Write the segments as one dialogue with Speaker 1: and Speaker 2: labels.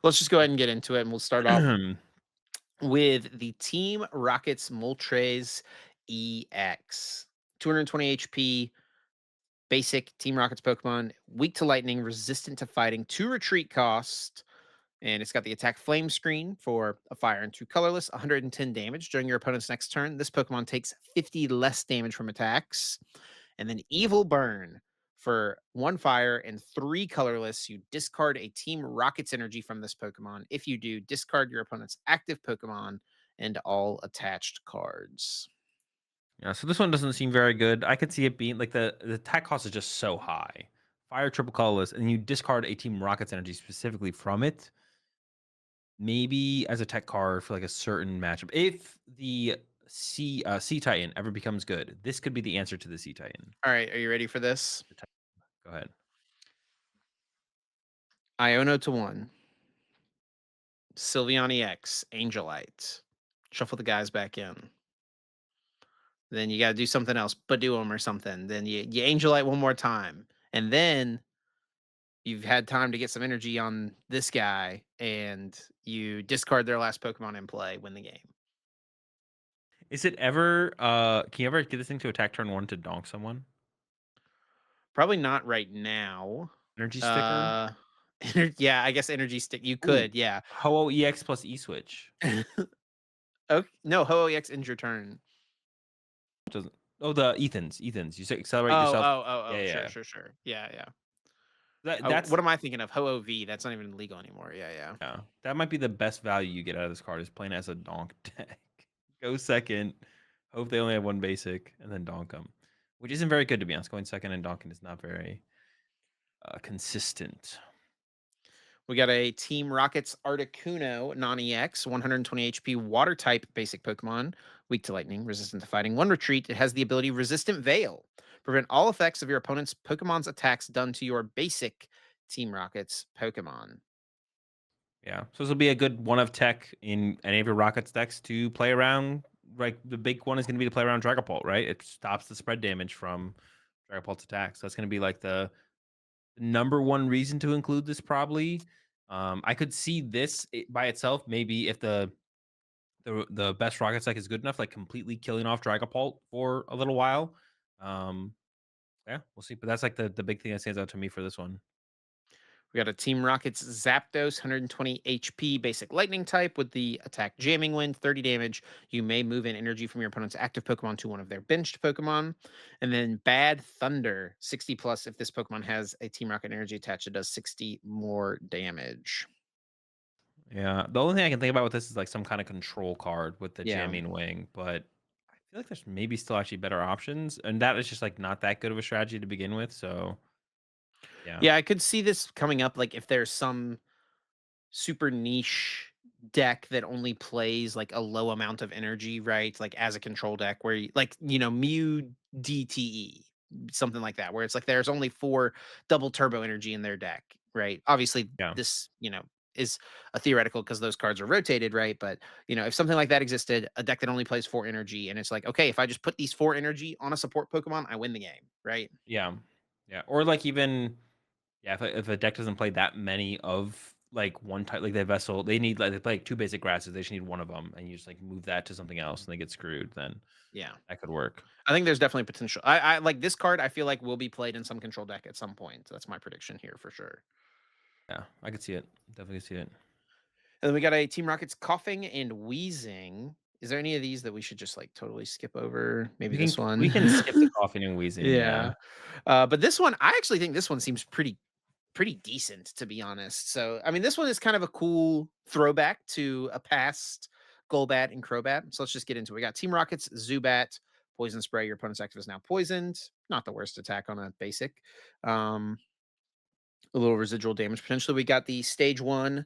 Speaker 1: Let's just go ahead and get into it, and we'll start off with the Team Rockets Moltres EX. 220 HP, basic Team Rockets Pokemon, weak to lightning, resistant to fighting, 2 retreat cost, and it's got the attack flame screen for a fire and 2 colorless, 110 damage during your opponent's next turn. This Pokemon takes 50 less damage from attacks. And then Evil Burn for 1 fire and 3 colorless. You discard a Team Rockets energy from this Pokemon. If you do, discard your opponent's active Pokemon and all attached cards.
Speaker 2: Yeah, so this one doesn't seem very good. I could see it being like the attack cost is just so high. Fire triple colorless, and you discard a Team Rockets energy specifically from it. Maybe as a tech card for like a certain matchup. If the Sea Titan ever becomes good, this could be the answer to the Sea Titan.
Speaker 1: All right, are you ready for this?
Speaker 2: The Titan. Go ahead.
Speaker 1: Iono to 1, Sylveon X, Angelite. Shuffle the guys back in. Then you got to do something else, Badoo or something. Then you Angelite one more time. And then you've had time to get some energy on this guy, and you discard their last Pokemon in play, win the game.
Speaker 2: Is it ever can you ever get this thing to attack turn one to donk someone?
Speaker 1: Probably not right now.
Speaker 2: Energy sticker?
Speaker 1: Uh, yeah, I guess energy stick. You
Speaker 2: Ooh.
Speaker 1: could, yeah.
Speaker 2: Ho EX plus E switch.
Speaker 1: Okay, no, Ho-Oh-EX ends your turn.
Speaker 2: Doesn't oh the Ethans. Ethans. You say accelerate
Speaker 1: Oh,
Speaker 2: yourself.
Speaker 1: oh, oh,
Speaker 2: Yeah,
Speaker 1: oh, sure,
Speaker 2: yeah.
Speaker 1: sure, sure. Yeah, yeah.
Speaker 2: That
Speaker 1: Oh,
Speaker 2: that's
Speaker 1: what am I thinking of? Ho-Oh-V. That's not even legal anymore. Yeah, yeah.
Speaker 2: yeah. That might be the best value you get out of this card is playing as a donk deck. Go second. Hope they only have one basic and then donk them, which isn't very good to be honest. Going second and donking is not very consistent.
Speaker 1: We got a Team Rockets Articuno non-EX, 120 HP water type basic Pokemon, weak to lightning, resistant to fighting. 1 retreat. It has the ability Resistant Veil. Prevent all effects of your opponent's Pokemon's attacks done to your basic Team Rockets Pokemon.
Speaker 2: Yeah. So this will be a good one of tech in any of your Rockets decks to play around. Like the big one is going to be to play around Dragapult, right? It stops the spread damage from Dragapult's attacks. So that's going to be like the number one reason to include this probably. I could see this by itself, maybe if the best Rockets deck is good enough, like completely killing off Dragapult for a little while. Um, yeah, we'll see. But that's like the big thing that stands out to me for this one.
Speaker 1: We got a Team Rockets Zapdos, 120 HP, basic lightning type with the attack Jamming Wind, 30 damage. You may move in energy from your opponent's active Pokemon to one of their benched Pokemon. And then Bad Thunder, 60 plus. If this Pokemon has a Team Rocket energy attached, it does 60 more damage.
Speaker 2: Yeah, the only thing I can think about with this is like some kind of control card with the
Speaker 1: Yeah.
Speaker 2: jamming wing, but I feel like there's maybe still actually better options, and that is just like not that good of a strategy to begin with. So yeah,
Speaker 1: Yeah, I could see this coming up like if there's some super niche deck that only plays like a low amount of energy, right? Like as a control deck where Mew DTE, something like that, where it's like there's only 4 double turbo energy in their deck, right? Obviously,
Speaker 2: yeah,
Speaker 1: this, is a theoretical because those cards are rotated, right? But if something like that existed, a deck that only plays 4 energy, and it's like, okay, if I just put these 4 energy on a support Pokemon, I win the game, right?
Speaker 2: yeah, yeah, or like even yeah, if a deck doesn't play that many of like one type, like their vessel, they need like they play like two basic grasses, they just need one of them, and you just like move that to something else, and they get screwed. Then
Speaker 1: Yeah.
Speaker 2: that could work.
Speaker 1: I think there's definitely potential. I like this card. I feel like will be played in some control deck at some point. So that's my prediction here for sure.
Speaker 2: Yeah, I could see it. Definitely see it.
Speaker 1: And then we got a Team Rockets coughing and wheezing. Is there any of these that we should just like totally skip over? Maybe this one.
Speaker 2: We can skip the coughing and wheezing. Yeah.
Speaker 1: Yeah. But this one, I actually think this one seems pretty decent to be honest. So I mean, this one is kind of a cool throwback to a past Golbat and Crobat. So let's just get into it. We got Team Rockets, Zubat, Poison Spray. Your opponent's active is now poisoned. Not the worst attack on a basic. Um, a little residual damage potentially. We got the stage 1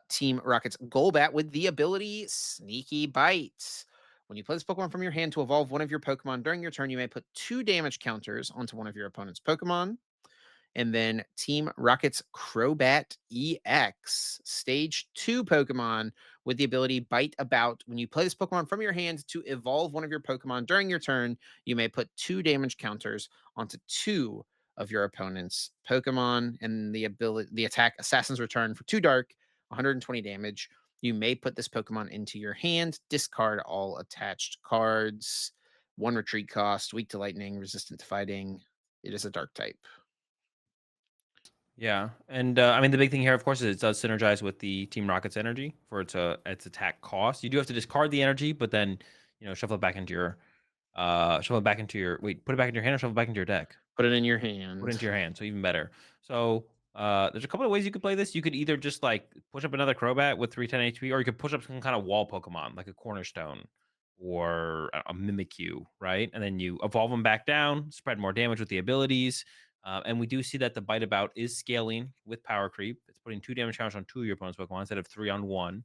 Speaker 1: Team Rocket's Golbat with the ability Sneaky Bite. When you play this Pokemon from your hand to evolve one of your Pokemon during your turn, you may put 2 damage counters onto one of your opponent's Pokemon. And then Team Rocket's Crobat EX, Stage 2 Pokemon with the ability Bite About. When you play this Pokemon from your hand to evolve one of your Pokemon during your turn, you may put 2 damage counters onto 2 of your opponent's Pokemon. And the attack Assassin's Return for 2 dark 120 damage. You may put this Pokemon into your hand, discard all attached cards. One retreat cost, weak to lightning, resistant to fighting. It is a dark type.
Speaker 2: Yeah, and I mean the big thing here, of course, is it does synergize with the Team Rocket's energy for its attack cost. You do have to discard the energy, but then shuffle it back into your put it back in your hand or shuffle it back into your deck.
Speaker 1: Put it in your
Speaker 2: Put it
Speaker 1: hand.
Speaker 2: into your hand, so even better. So, there's a couple of ways you could play this. You could either just, like, push up another Crobat with 310 HP, or you could push up some kind of wall Pokemon, like a Cornerstone or a Mimikyu, right? And then you evolve them back down, spread more damage with the abilities, and we do see that the Bite About is scaling with Power Creep. It's putting 2 damage counters on 2 of your opponent's Pokemon instead of 3 on 1.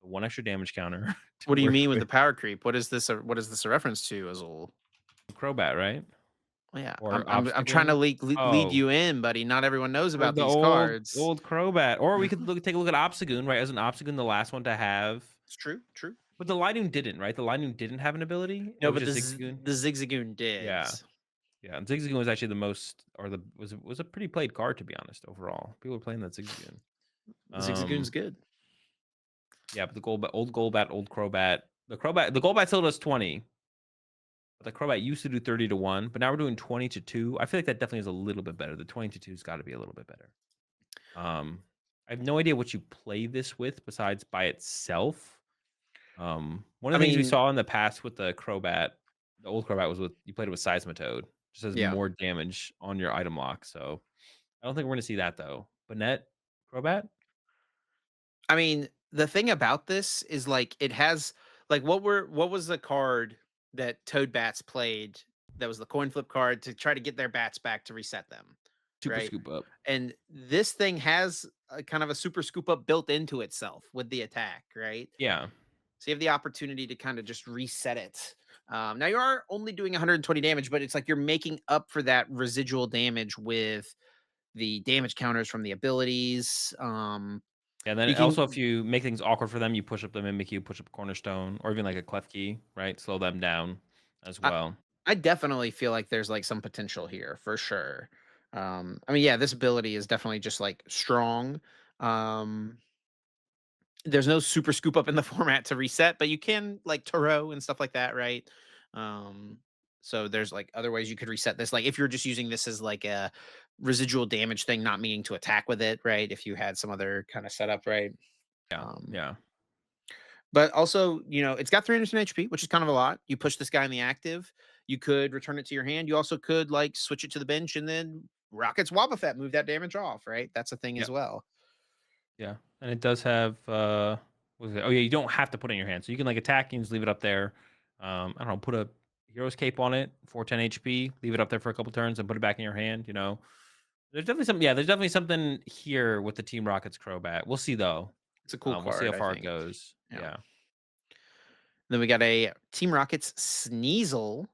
Speaker 2: So 1 extra damage counter to
Speaker 1: What do you
Speaker 2: work
Speaker 1: mean with
Speaker 2: with
Speaker 1: the power creep? What is this a reference to, Azul?
Speaker 2: Crobat, right?
Speaker 1: Well, yeah,
Speaker 2: Or
Speaker 1: I'm trying to
Speaker 2: Obstagoon.
Speaker 1: lead
Speaker 2: Oh.
Speaker 1: you in, buddy. Not everyone knows
Speaker 2: Or
Speaker 1: about
Speaker 2: the
Speaker 1: these cards.
Speaker 2: old Crobat, or we could take a look at Obstagoon, right? As an Obstagoon the last one to have?
Speaker 1: It's true, true.
Speaker 2: But the Linoone didn't, right? The Linoone didn't have an ability. It
Speaker 1: No,
Speaker 2: was
Speaker 1: but
Speaker 2: just Zigzagoon.
Speaker 1: the Zigzagoon did.
Speaker 2: Yeah, yeah. And Zigzagoon was actually the most, or the was a pretty played card to be honest. Overall, people were playing that Zigzagoon.
Speaker 1: Zigzagoon's
Speaker 2: Um,
Speaker 1: good.
Speaker 2: yeah, but the Golbat, old Crobat, the Golbat still does 20. But the Crobat used to do 30-1, but now we're doing 20-2. I feel like that definitely is a little bit better. The 20-2's got to be a little bit better. I have no idea what you play this with besides by itself. One
Speaker 1: I
Speaker 2: of the things we
Speaker 1: mean,
Speaker 2: saw in the past with the Crobat, the old Crobat, was with you played it with Seismitoad, just has
Speaker 1: yeah.
Speaker 2: more damage on your item lock. So I don't think we're gonna see that though. Banette Crobat,
Speaker 1: I mean, the thing about this is like it has like what was the card that Toad Bats played that was the coin flip card to try to get their bats back to reset them,
Speaker 2: Super
Speaker 1: right?
Speaker 2: Scoop Up.
Speaker 1: And this thing has a kind of a super scoop up built into itself with the attack, right?
Speaker 2: Yeah,
Speaker 1: So you have the opportunity to kind of just reset it. Now you are only doing 120 damage, but it's like you're making up for that residual damage with the damage counters from the abilities.
Speaker 2: and then
Speaker 1: You
Speaker 2: also if
Speaker 1: can
Speaker 2: you make things awkward for them, you push up the Mimikyu, push up Cornerstone, or even like a Klefki, right? Slow them down as
Speaker 1: I
Speaker 2: well.
Speaker 1: I definitely feel like there's, like, some potential here for sure. I mean, yeah, this ability is definitely just, like, strong. Um, there's no super scoop up in the format to reset, but you can, like, Turo and stuff like that, right? Um, so there's, like, other ways you could reset this, like, if you're just using this as, like, a residual damage thing, not meaning to attack with it, right? If you had some other kinda setup, right?
Speaker 2: Yeah,
Speaker 1: Um
Speaker 2: yeah.
Speaker 1: But also, it's got 310 HP, which is kind of a lot. You push this guy in the active, you could return it to your hand. You also could like switch it to the bench and then Rockets Wobbuffet, move that damage off, right? That's a thing
Speaker 2: Yeah.
Speaker 1: as well.
Speaker 2: Yeah, and it does have, what is it? Oh, yeah, you don't have to put it in your hand, so you can, like, attack and just leave it up there. I don't know, put a Hero's Cape on it, 410 HP, leave it up there for a couple turns, and put it back in your hand, you know? There's definitely something here with the Team Rocket's Crobat. We'll see, though.
Speaker 1: It's a cool
Speaker 2: We'll see how
Speaker 1: card, I
Speaker 2: far it
Speaker 1: think.
Speaker 2: goes.
Speaker 1: Yeah.
Speaker 2: Yeah.
Speaker 1: Then we got a Team Rockets Sneasel.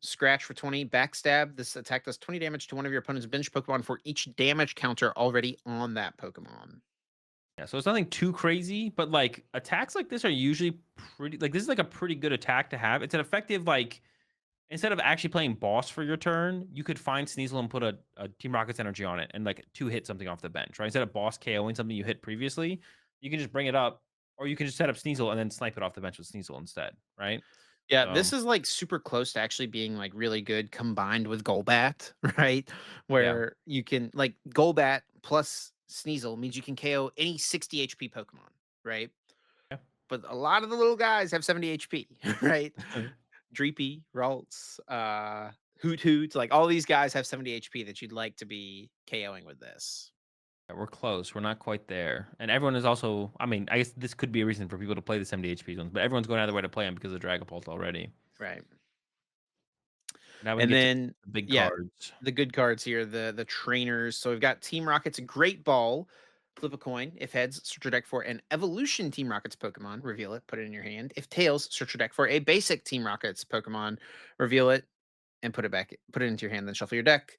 Speaker 1: Scratch for 20, backstab. This attack does 20 damage to one of your opponent's bench Pokemon for each damage counter already on that Pokemon.
Speaker 2: Yeah, so it's nothing too crazy, but, like, attacks like this are usually pretty like, this is, like, a pretty good attack to have. It's an effective, like instead of actually playing boss for your turn, you could find Sneasel and put a Team Rocket's energy on it and like two hit something off the bench, right? Instead of boss KOing something you hit previously, you can just bring it up, or you can just set up Sneasel and then snipe it off the bench with Sneasel instead, right?
Speaker 1: Yeah,
Speaker 2: So
Speaker 1: this is like super close to actually being like really good combined with Golbat, right?
Speaker 2: yeah,
Speaker 1: Where you can like Golbat plus Sneasel means you can KO any 60 HP Pokemon, right?
Speaker 2: yeah,
Speaker 1: But a lot of the little guys have 70 HP, right? Dreepy, Ralts, Hoot Hoot, like all these guys have 70 HP that you'd like to be KOing with this.
Speaker 2: Yeah, we're close. We're not quite there, and everyone is also. I mean, I guess this could be a reason for people to play the 70 HP ones, but everyone's going out of their way to play them because of Dragapult already.
Speaker 1: Right.
Speaker 2: Now we can
Speaker 1: And
Speaker 2: get to
Speaker 1: then
Speaker 2: the big
Speaker 1: yeah,
Speaker 2: cards.
Speaker 1: the good cards here, the trainers. So we've got Team Rocket's Great Ball. Flip a coin. If heads, search your deck for an evolution Team Rockets Pokemon. Reveal it, put it in your hand. If tails, search your deck for a basic Team Rockets Pokemon. Reveal it and put it into your hand, then shuffle your deck.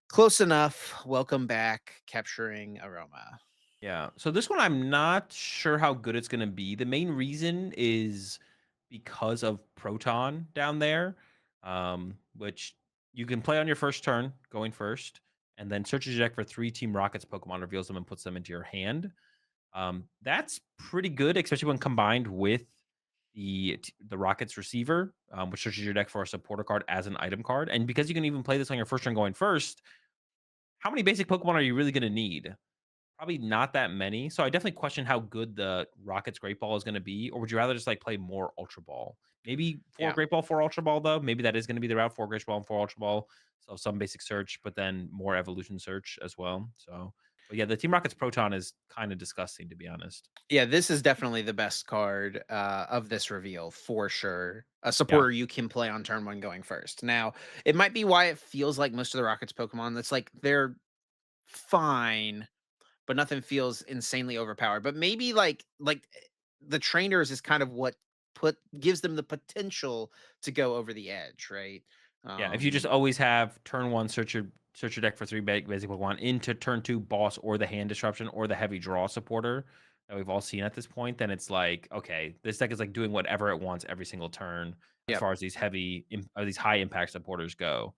Speaker 1: Close enough. Welcome back, capturing Aroma.
Speaker 2: Yeah. So this one, I'm not sure how good it's going to be. The main reason is because of Proton down there, which you can play on your first turn, going first, and then searches your deck for 3 Team Rockets Pokemon, reveals them, and puts them into your hand. That's pretty good, especially when combined with the Rockets receiver, which searches your deck for a supporter card as an item card. And because you can even play this on your first turn going first, how many basic Pokemon are you really going to need? Probably not that many. So I definitely question how good the Rockets Great Ball is going to be. Or would you rather just like play more Ultra Ball? Maybe four
Speaker 1: Yeah.
Speaker 2: Great Ball, four Ultra Ball though. Maybe that is going to be the route: four Great Ball and four Ultra Ball. So some basic search, but then more evolution search as well. So, but yeah, the Team Rockets Proton is kind of disgusting to be honest.
Speaker 1: Yeah, this is definitely the best card of this reveal for sure. A
Speaker 2: Yeah,
Speaker 1: supporter you can play on turn one going first. Now, it might be why it feels like most of the Rockets Pokemon. That's like they're fine, but nothing feels insanely overpowered. But maybe the trainers is kind of what put gives them the potential to go over the edge, right?
Speaker 2: yeah. If you just
Speaker 1: Um,
Speaker 2: always have turn one, search your deck for three basic Pokemon into turn two boss or the hand disruption or the heavy draw supporter that we've all seen at this point, then it's like okay, this deck is like doing whatever it wants every single turn as
Speaker 1: yep.
Speaker 2: far as these high impact supporters go.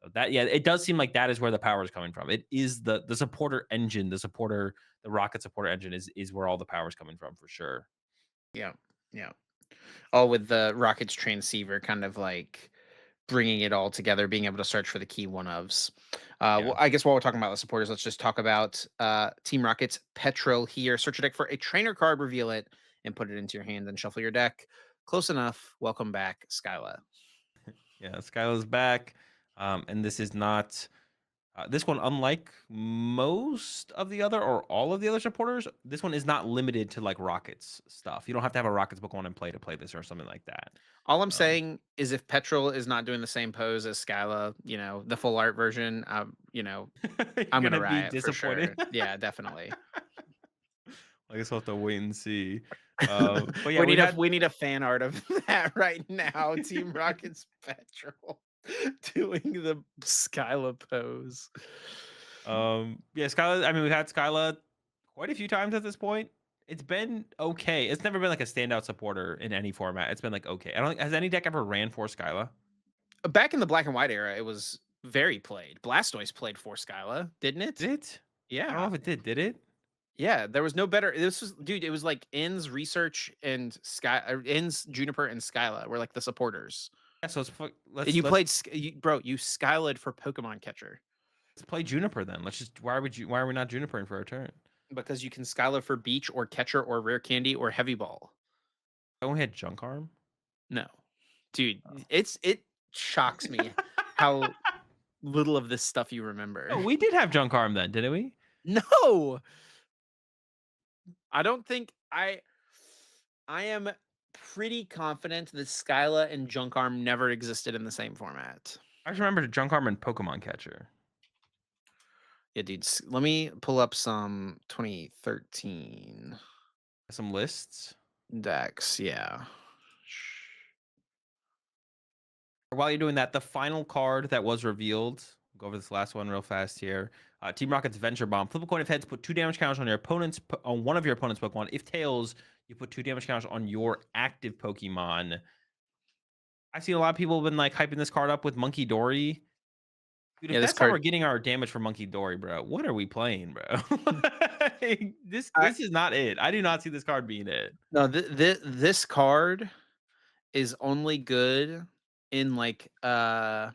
Speaker 2: So that yeah, it does seem like that is where the power is coming from. It is the supporter engine, the rocket supporter engine is where all the power is coming from for sure.
Speaker 1: Yeah. Yeah. All with the Rockets transceiver kind of like bringing it all together, being able to search for the key one ofs.
Speaker 2: Yeah.
Speaker 1: Well, I guess while we're talking about the supporters, let's just talk about Team Rocket's Petrol here. Search your deck for a trainer card, reveal it, and put it into your hand, and shuffle your deck. Close enough. Welcome back, Skyla.
Speaker 2: Yeah, Skyla's back. And this is not this one, unlike most of the other or all of the other supporters, this one is not limited to like Rockets stuff. You don't have to have a Rockets Pokemon in play to play this or something like that.
Speaker 1: All I'm
Speaker 2: So
Speaker 1: saying is if Petrol is not doing the same pose as Skyla, the full art version,
Speaker 2: you're
Speaker 1: I'm gonna
Speaker 2: gonna be
Speaker 1: riot for
Speaker 2: disappointed.
Speaker 1: sure. Yeah, definitely.
Speaker 2: I guess we'll have to wait and see. But yeah,
Speaker 1: we
Speaker 2: we've
Speaker 1: need a
Speaker 2: had
Speaker 1: we need a fan art of that right now. Team Rocket's Petrol doing the Skyla pose.
Speaker 2: yeah, Skyla. I mean, we've had Skyla quite a few times at this point. It's been okay. It's never been like a standout supporter in any format. It's been like okay. I don't think has any deck ever ran for Skyla.
Speaker 1: Back in the black and white era, it was very played. Blastoise played for Skyla, didn't it?
Speaker 2: Did it? I don't know
Speaker 1: Yeah.
Speaker 2: if it did. Did it?
Speaker 1: Yeah, there was no better. This was dude, it was like Ins Research and Ins Juniper and Skyla were like the supporters.
Speaker 2: Yeah. So
Speaker 1: And
Speaker 2: let's
Speaker 1: you
Speaker 2: let's
Speaker 1: played bro, you Skyla'd for Pokemon Catcher
Speaker 2: let's play Juniper then. Let's just why are we not Junipering for our turn?
Speaker 1: because you can Skyla for Beach or Catcher or Rare Candy or Heavy Ball.
Speaker 2: Don't we had Junk Arm?
Speaker 1: No. Dude,
Speaker 2: Oh.
Speaker 1: it shocks me how little of this stuff you remember.
Speaker 2: No, we did have Junk Arm then, didn't we?
Speaker 1: No. I don't think I am pretty confident that Skyla and Junk Arm never existed in the same format.
Speaker 2: I just remember Junk Arm and Pokemon Catcher.
Speaker 1: Yeah, dude. Let me pull up some 2013
Speaker 2: Some lists.
Speaker 1: decks. Yeah.
Speaker 2: While you're doing that, the final card that was revealed, go over this last one real fast here. Team Rocket's Venture Bomb. Flip a coin if heads, put 2 damage counters on on one of your opponent's Pokemon. If tails, you put 2 damage counters on your active Pokemon. I've seen a lot of people have been like hyping this card up with Monkey Dory. Dude, if
Speaker 1: Yeah, this
Speaker 2: that's how we're
Speaker 1: card.
Speaker 2: getting our damage from Monkey Dory, bro, what are we playing, bro? Like, this
Speaker 1: I
Speaker 2: this is not it. I do not see this card being it.
Speaker 1: no, this card is only good in like a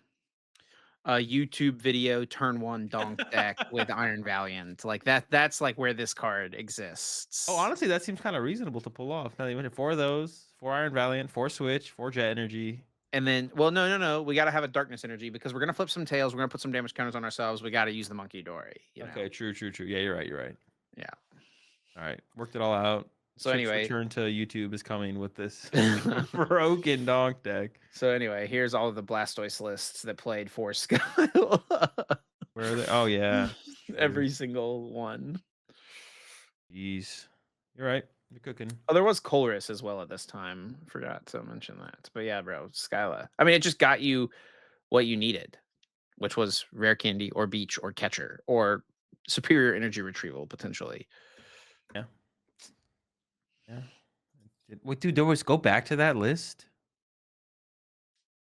Speaker 1: YouTube video turn one donk deck with Iron Valiant. Like that's like where this card
Speaker 2: Oh,
Speaker 1: exists.
Speaker 2: honestly, that seems kind of reasonable to pull off. Now you mentioned four of those, four Iron Valiant, four Switch, four Jet Energy.
Speaker 1: And then, well, no, no, no. We got to have a darkness energy because we're gonna flip some tails. We're gonna put some damage counters on ourselves. We got to use the monkey dory.
Speaker 2: Okay, true, true, true. Yeah, you're right. You're right.
Speaker 1: Yeah.
Speaker 2: All right, worked it all out.
Speaker 1: So
Speaker 2: Chip's
Speaker 1: anyway,
Speaker 2: return to YouTube is coming with this broken donk deck.
Speaker 1: here's all of the Blastoise lists that played for Skyle.
Speaker 2: Where are they? Oh yeah, true.
Speaker 1: Every single one.
Speaker 2: Jeez, you're right. You're cooking.
Speaker 1: Oh, there was Colress as well at this time. Forgot to mention that. But yeah, bro, Skyla. I mean, it just got you what you needed, which was rare candy or beach or catcher or superior energy retrieval potentially.
Speaker 2: Yeah, yeah. Wait, dude, there was go back to that list.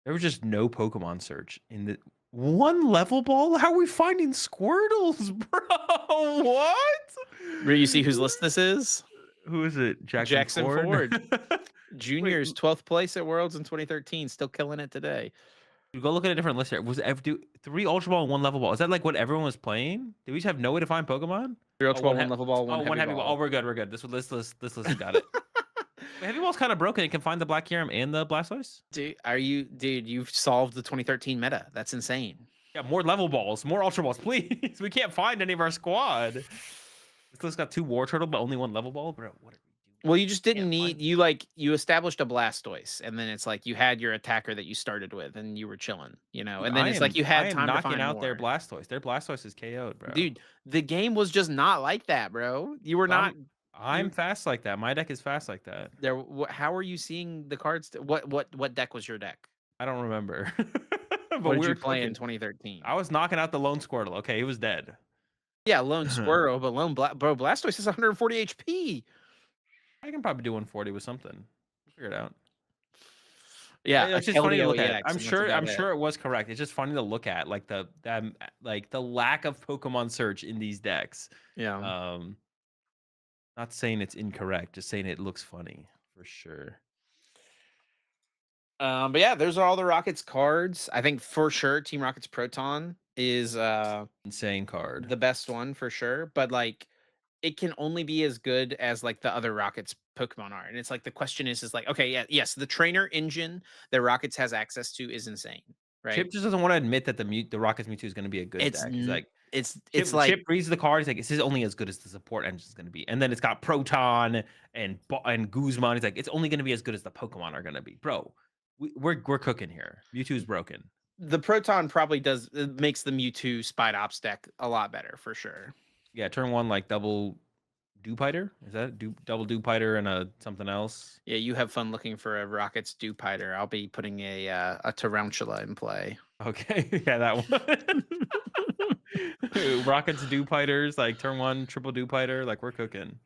Speaker 2: There was just no Pokemon search in the. One level ball? How are we finding Squirtles, bro? What?
Speaker 1: Where you see whose list this is?
Speaker 2: Who is it? Jackson
Speaker 1: Jackson
Speaker 2: Ford?
Speaker 1: Ford,
Speaker 2: Wait,
Speaker 1: juniors, 12th place at Worlds in 2013, still killing it today.
Speaker 2: go look at a different list here. Was ever do 3 Ultra Ball and 1 level ball? Is that like what everyone was playing? Did we just have no way to find Pokemon?
Speaker 1: Three
Speaker 2: Oh,
Speaker 1: ultra ball,
Speaker 2: one
Speaker 1: one level ball, one
Speaker 2: oh, one
Speaker 1: heavy
Speaker 2: heavy ball. Oh,
Speaker 1: ball.
Speaker 2: we're good. We're good. This list has got it. Wait, heavy ball's kind of broken. It can find the Black Kyurem and the Blastoise.
Speaker 1: Dude, you've solved the 2013 meta. That's insane.
Speaker 2: Yeah, more level balls, more Ultra Balls, please. We can't find any of our squad. This list got 2 War Turtle, but only 1 level ball. Bro, what are we doing?
Speaker 1: Well, you just
Speaker 2: Can't
Speaker 1: didn't
Speaker 2: find.
Speaker 1: need you established a Blastoise, and then it's like you had your attacker that you started with, and you were chilling,
Speaker 2: Dude,
Speaker 1: and then it's like you
Speaker 2: I
Speaker 1: had
Speaker 2: am
Speaker 1: time to
Speaker 2: knocking
Speaker 1: find
Speaker 2: out their
Speaker 1: more.
Speaker 2: Blastoise. Their Blastoise is KO'd, bro.
Speaker 1: Dude, the game was just not like that, bro. You were
Speaker 2: So
Speaker 1: not
Speaker 2: I'm
Speaker 1: you
Speaker 2: fast like that. My deck is fast like that.
Speaker 1: there. How are you seeing the cards? What deck was your deck?
Speaker 2: I don't remember.
Speaker 1: What
Speaker 2: But
Speaker 1: did
Speaker 2: we
Speaker 1: you
Speaker 2: were
Speaker 1: play in
Speaker 2: cooking.
Speaker 1: 2013?
Speaker 2: I was knocking out the lone Squirtle. Okay, he was dead.
Speaker 1: Yeah, Lone
Speaker 2: I
Speaker 1: Squirrel, but bro, Blastoise is 140 HP.
Speaker 2: can probably do 140 with something. We'll figure it out.
Speaker 1: Yeah,
Speaker 2: It's just funny to look at.
Speaker 1: LDLEX, and that's about
Speaker 2: I'm
Speaker 1: it.
Speaker 2: sure it was correct. It's just funny to look at, like like the lack of Pokemon search in these decks.
Speaker 1: Yeah.
Speaker 2: Um, not saying it's incorrect, just saying it looks funny for sure.
Speaker 1: But yeah, those are all the Rockets cards. I think for sure Team Rockets Proton is
Speaker 2: Insane card.
Speaker 1: the best one for sure. But like it can only be as good as like the other Rockets Pokemon are. And it's like the question is like, okay, yeah, yes, the trainer engine that Rockets has access to is insane, right?
Speaker 2: Chip just doesn't want to admit that the Rockets Mewtwo is going to be a good
Speaker 1: It's
Speaker 2: deck. He's like,
Speaker 1: it's like
Speaker 2: Chip reads the card. He's like, this is only as good as the support engine is going to be. And then it's got Proton and Guzman. He's like, it's only going to be as good as the Pokemon are going to be. Bro, we're cooking here. Mewtwo's broken.
Speaker 1: the Proton probably does it makes the Mewtwo Spite Ops deck a lot better for sure.
Speaker 2: Yeah, turn 1 like double Dewpider. Is that double Dewpider and a something else?
Speaker 1: Yeah, you have fun looking for a Rockets Dewpider. I'll be putting a Tarantula in play.
Speaker 2: Okay, yeah, that one. Rockets Dewpiders, like turn 1 triple Dewpider. Like we're cooking.